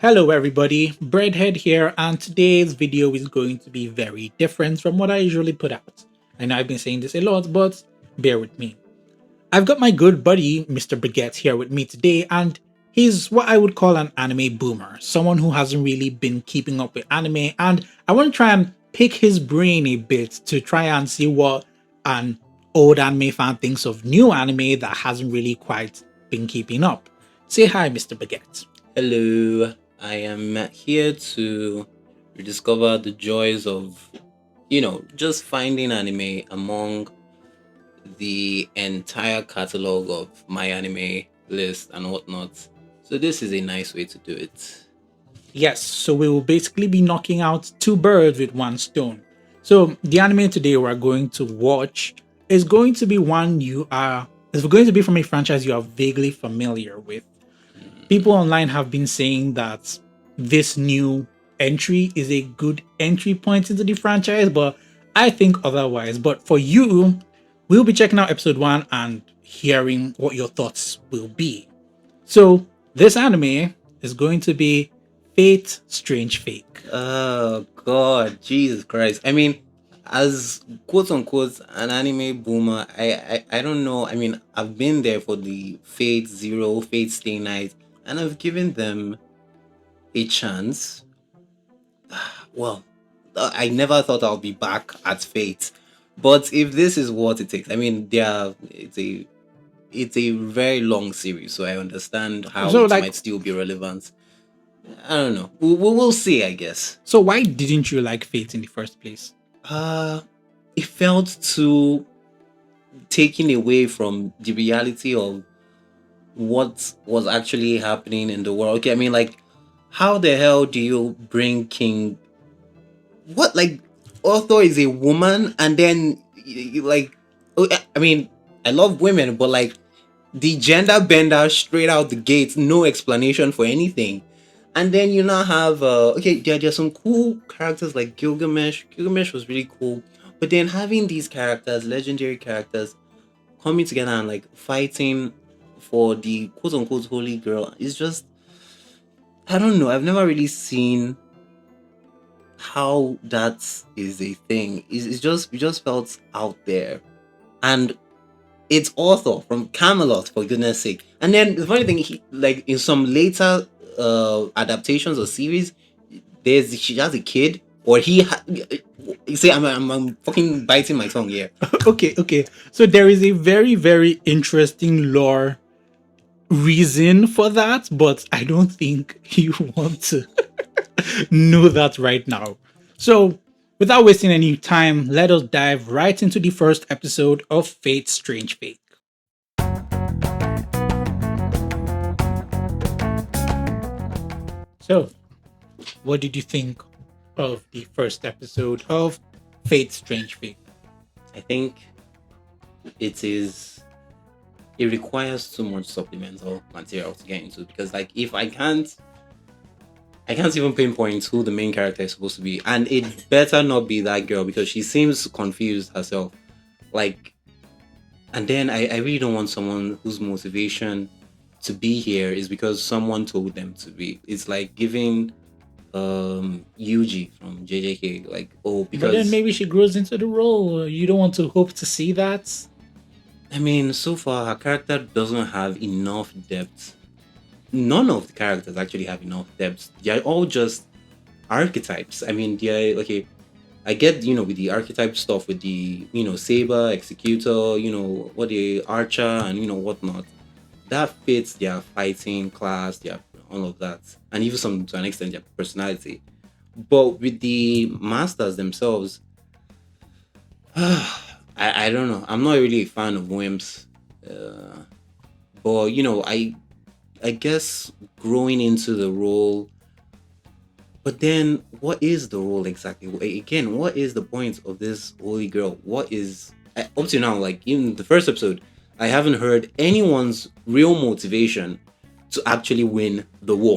Hello everybody, Breadhead here, and today's video is going to be very different from what I usually put out. I know I've been saying this a lot, but bear with me. I've got my good buddy, Mr. Baguette, here with me today, and he's what I would call an anime boomer, someone who hasn't really been keeping up with anime, and I want to try and pick his brain a bit to try and see what an old anime fan thinks of new anime that hasn't really quite been keeping up. Say hi, Mr. Baguette. Hello, I am here to rediscover the joys of, just finding anime among the entire catalog of my anime list and whatnot. So, this is a nice way to do it. Yes, so we will basically be knocking out two birds with one stone. So the anime today we're going to watch is going to be one is going to be from a franchise you are vaguely familiar with. People online have been saying that this new entry is a good entry point into the franchise, but I think otherwise. But for you, we'll be checking out episode 1 and hearing what your thoughts will be. So this anime is going to be Fate Strange Fake. Oh, God, Jesus Christ. I mean, as quote unquote an anime boomer, I don't know. I mean, I've been there for the Fate Zero, Fate Stay Night, and I've given them a chance. Well, I never thought I'll be back at Fate, but if this is what it takes, I mean, it's a very long series, so I understand how So it like might still be relevant. I don't know. We'll see, I guess. so why didn't you like Fate in the first place? Uh, it felt too taken away from the reality of what was actually happening in the world. Okay, I mean, like, how the hell do you bring King what like Otho is a woman and then like I mean I love women but like the gender bender straight out the gates, no explanation for anything. And then you now have okay, there's some cool characters like Gilgamesh was really cool, but then having these characters, legendary characters, coming together and like fighting for the quote unquote holy girl is just, I don't know, I've never really seen how that is a thing. It's just, it just felt out there. And it's Arthur from Camelot, for goodness sake. And then the funny thing, like in some later adaptations or series, she has a kid, or you see, I'm fucking biting my tongue here. Okay. So there is a very, very interesting lore reason for that, but I don't think you want to know that right now. So, without wasting any time, let us dive right into the first episode of Fate Strange Fate. So, what did you think of the first episode of Fate Strange Fate? I think it is, it requires too much supplemental material to get into, because like if I can't even pinpoint who the main character is supposed to be, and it better not be that girl because she seems confused herself. Like, and then I really don't want someone whose motivation to be here is because someone told them to be. It's like giving Yuji from JJK, like, oh, But then because maybe she grows into the role. You don't want to hope to see that. I mean, so far her character doesn't have enough depth. None of the characters actually have enough depth. They're all just archetypes. I mean, they're okay. I get, with the archetype stuff with the, saber, executor, what the archer and whatnot. That fits their fighting class, their all of that. And even some to an extent their personality. But with the masters themselves, I don't know. I'm not really a fan of wimps. But I guess growing into the role. But then, what is the role exactly? Again, what is the point of this holy girl? What is up to now? Like in the first episode, I haven't heard anyone's real motivation to actually win the war.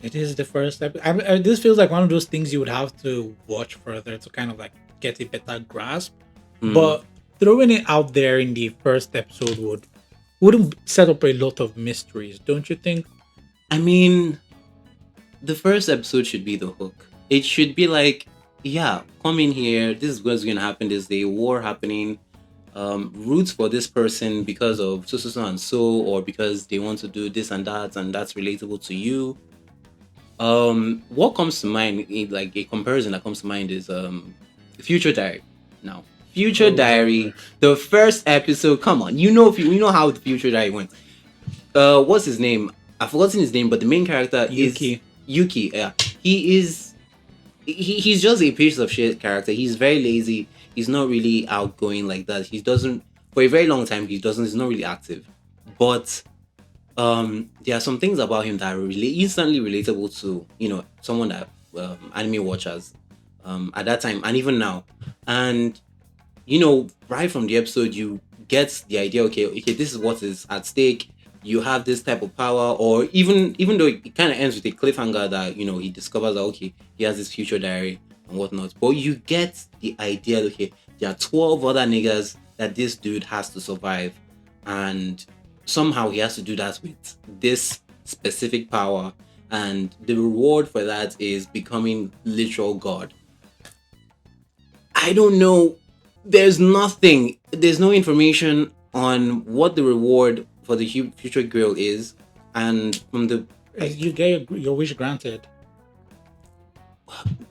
It is the first episode. This feels like one of those things you would have to watch further to kind of like get a better grasp. Hmm. But throwing it out there in the first episode wouldn't set up a lot of mysteries, don't you think? I mean, the first episode should be the hook. It should be like, yeah, come in here. This is what's gonna happen. There's a war happening. Roots for this person because of so so so and so, or because they want to do this and that's relatable to you. What comes to mind, like a comparison that comes to mind is Future Diary. Now, Future Oh Diary, Lord. the first episode. Come on, if you know how the Future Diary went. What's his name? I've forgotten his name, but the main character is Yuki. Yuki. Yeah, he is. He's just a piece of shit character. He's very lazy. He's not really outgoing like that. He doesn't for a very long time. He doesn't. He's not really active. But there are some things about him that are really instantly relatable to someone that anime watchers at that time and even now. And right from the episode, you get the idea. Okay, this is what is at stake. You have this type of power, or even though it kind of ends with a cliffhanger that he discovers that okay, he has this future diary and whatnot. But you get the idea. Okay, there are 12 other niggas that this dude has to survive, and somehow he has to do that with this specific power, and the reward for that is becoming literal god. I don't know. There's nothing. There's no information on what the reward for the future girl is, and from the like. You get your wish granted.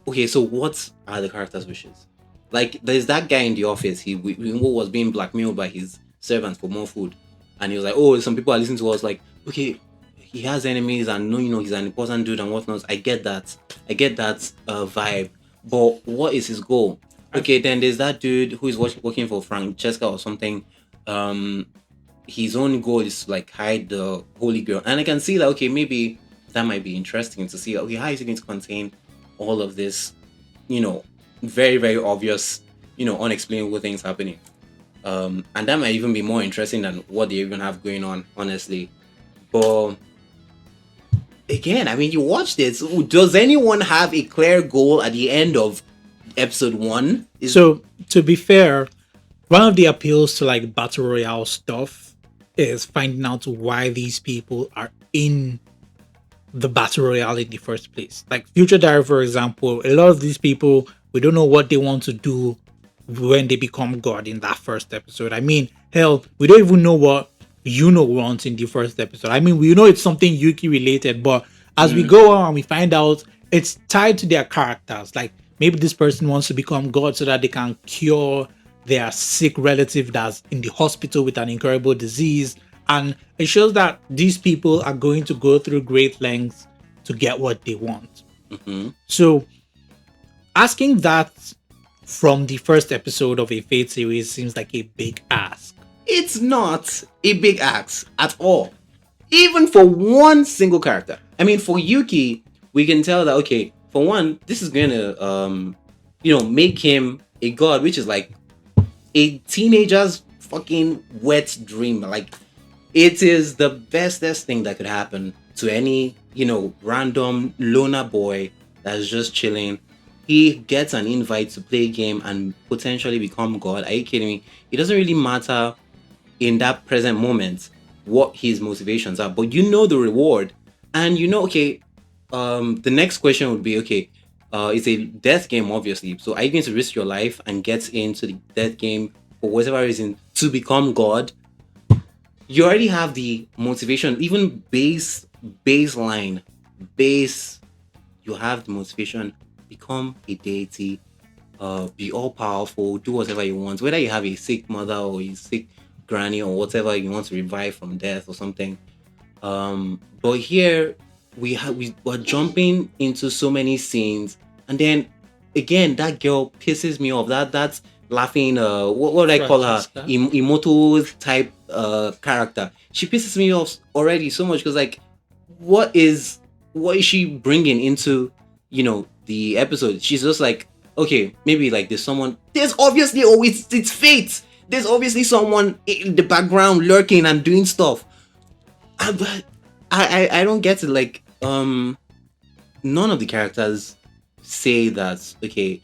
Okay, so what are the characters' wishes? Like, there's that guy in the office. He was being blackmailed by his servants for more food, and he was like, "Oh, some people are listening to us. Like, okay, he has enemies, and no, he's an important dude and whatnot. I get that. I get that vibe. But what is his goal? Okay, then there's that dude who is working for Francesca or something. Um, his own goal is to like hide the holy grail, and I can see that. Okay, maybe that might be interesting to see. Okay, how is it going to contain all of this? Very very obvious, unexplainable things happening. And that might even be more interesting than what they even have going on, honestly. But again, I mean, you watched it. So does anyone have a clear goal at the end of episode one? So to be fair, one of the appeals to like battle royale stuff is finding out why these people are in the battle royale in the first place. Like Future Diary, for example, a lot of these people, we don't know what they want to do when they become God in that first episode. I mean, hell, we don't even know what wants in the first episode. I mean, we know it's something Yuki related, but as we go on, we find out it's tied to their characters. Like maybe this person wants to become God so that they can cure their sick relative that's in the hospital with an incurable disease. And it shows that these people are going to go through great lengths to get what they want. Mhm. So asking that from the first episode of a Fate series seems like a big ask. It's not a big axe at all, even for one single character. I mean, for Yuki, we can tell that okay, for one, this is gonna make him a god, which is like a teenager's fucking wet dream. Like, it is the bestest thing that could happen to any random loner boy that's just chilling. He gets an invite to play a game and potentially become god. Are you kidding me? It doesn't really matter in that present moment what his motivations are, but the reward, and okay. The next question would be okay. It's a death game, obviously. So are you going to risk your life and get into the death game for whatever reason to become god? You already have the motivation, even baseline base. You have the motivation, become a deity, be all powerful, do whatever you want, whether you have a sick mother or a sick granny or whatever you want to revive from death or something. But here we're jumping into so many scenes, and then again that girl pisses me off. That's laughing. What do I call her? Francesca? Emoto type character. She pisses me off already so much because like, what is she bringing into the episode? She's just like, okay, maybe like there's someone. There's obviously always it's fate. There's obviously someone in the background lurking and doing stuff. But I don't get it. Like none of the characters say that okay,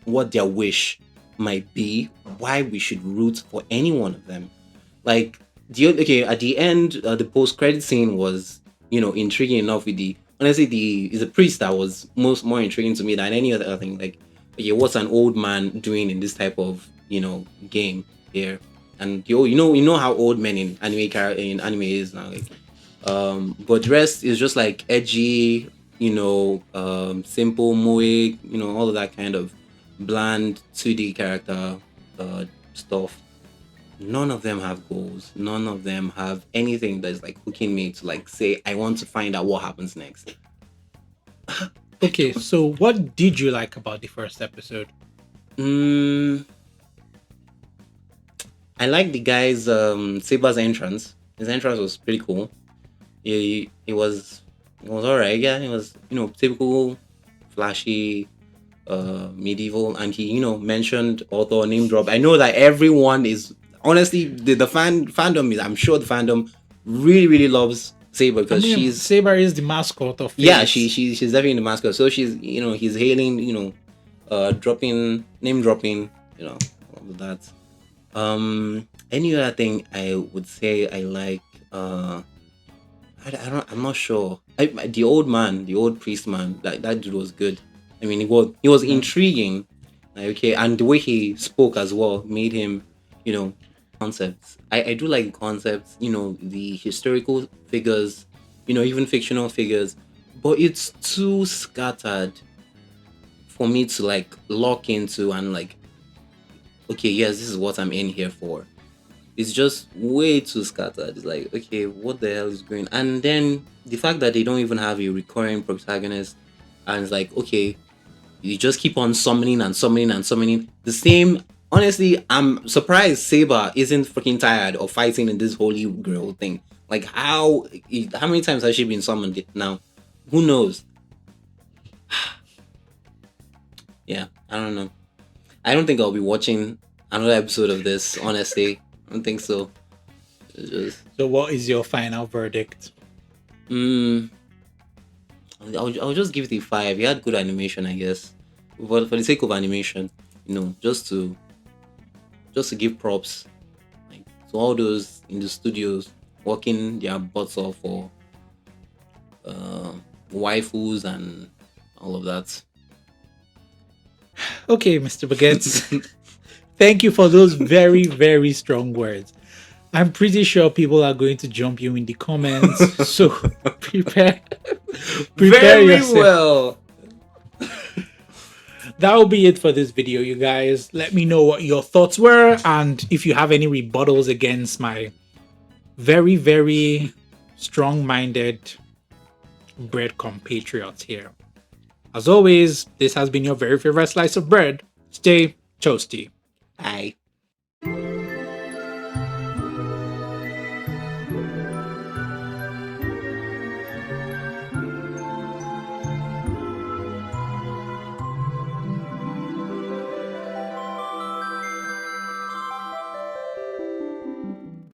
what their wish might be, why we should root for any one of them. Like at the end, the post credit scene was intriguing enough with the honestly, the is a priest that was more intriguing to me than any other thing. Like, okay, what's an old man doing in this type of game here? And you know how old men in in anime is now. Like, but the rest is just like edgy, simple moe, all of that kind of bland 2D character stuff. None of them have goals. None of them have anything that's like hooking me to like say I want to find out what happens next. Okay, so what did you like about the first episode? Mm, I like the guy's Saber's entrance. His entrance was pretty cool. It was alright. Yeah, it was typical flashy medieval, and he mentioned author name drop. I know that everyone is honestly the fandom is, I'm sure the fandom really really loves Saber I because mean, she's, Saber is the mascot of yeah, Face. she's definitely the mascot. So she's, he's hailing, dropping name dropping, all of that. Any other thing I would say I like, I'm not sure. The old man, the old priest man, that dude was good. I mean, he was Yeah. intriguing. Like, okay, and the way he spoke as well made him, you know, concepts. I do like concepts. The historical figures, even fictional figures, but it's too scattered for me to like lock into and like, okay, yes, this is what I'm in here for. It's just way too scattered. It's like, okay, what the hell is going? And then the fact that they don't even have a recurring protagonist, and it's like, okay, you just keep on summoning and summoning and summoning the same. Honestly, I'm surprised Saber isn't freaking tired of fighting in this holy grail thing. Like, how many times has she been summoned now? Who knows? Yeah, I don't know. I don't think I'll be watching another episode of this. Honestly, I don't think so. It's just. So, what is your final verdict? Mm, I'll just give it a 5. He had good animation, I guess. For the sake of animation, just to give props, like, to all those in the studios working their butts off for uh, waifus and all of that. Okay, Mr. Baguette. Thank you for those very, very strong words. I'm pretty sure people are going to jump you in the comments. So prepare prepare Very yourself. well. That will be it for this video, you guys. Let me know what your thoughts were and if you have any rebuttals against my very, very strong-minded bread compatriots here. As always, this has been your very favorite slice of bread. Stay toasty. Bye.